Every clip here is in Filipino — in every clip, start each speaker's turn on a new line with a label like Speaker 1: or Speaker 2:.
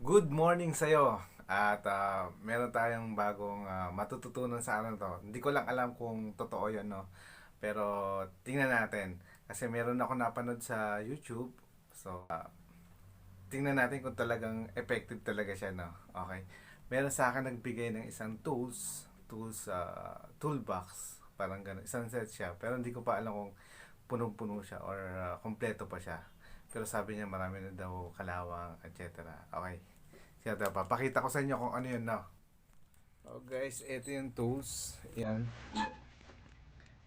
Speaker 1: Good morning sa'yo. At meron tayong bagong matututunan sa araw to. Hindi ko lang alam kung totoo yun, no? Pero tingnan natin. Kasi meron ako napanood sa YouTube. So, tingnan natin kung talagang effective talaga siya, no? Okay. Meron sa akin nagbigay ng isang toolbox. Parang gano'n. Isang set siya. Pero hindi ko pa alam kung punong-puno siya or kompleto pa siya. Pero sabi niya marami na daw kalawang, etc. Okay. Kaya papakita ko sa inyo kung ano yun na. So guys, ito yung tools. Yan.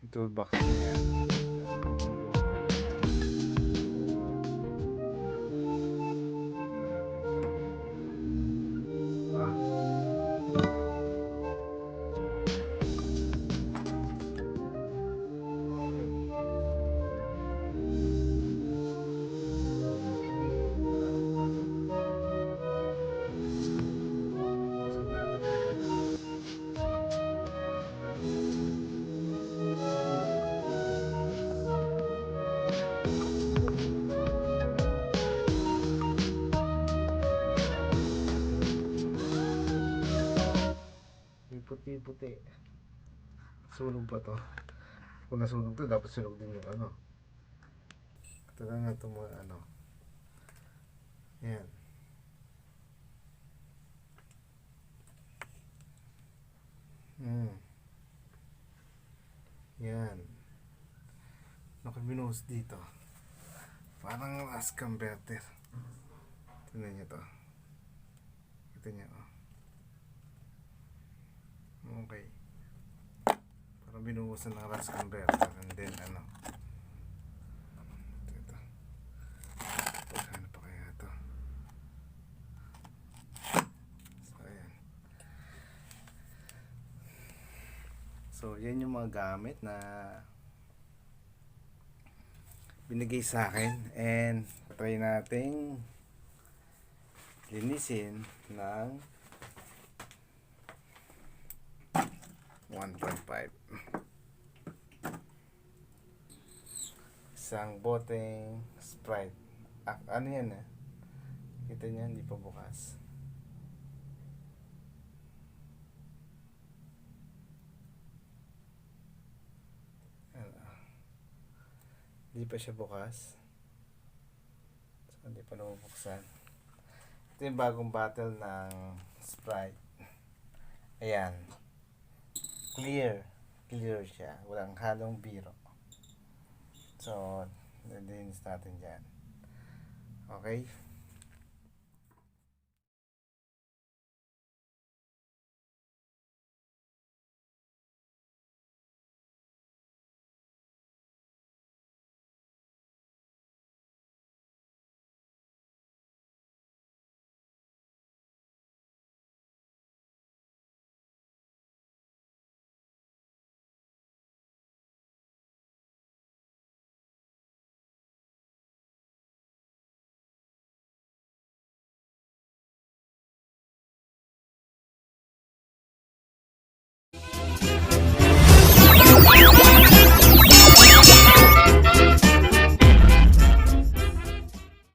Speaker 1: Yung toolbox niya. Puti-puti. Sunog pa to. Kung nasunog to, dapat sunog din yung ano. Ito na nga ito mga ano. Yan. Yan. Nakabinuhos dito. Parang as converter. Tignan nyo to. Ito nyo. Okay. Parang binuhusan ng rust converter. And then ano. Ito. Ano pa kaya ito? So ayan. So yan yung mga gamit na binigay sa akin. And try nating linisin ng 1.5. Isang boteng Sprite. Ano yan eh? Kita niya, hindi pa bukas. Hindi pa siya bukas. So, hindi pa nabubuksan. Ito yung bagong bottle ng Sprite. Ayan. Clear siya, walang halong biro. So, nilinis natin dyan. Okay.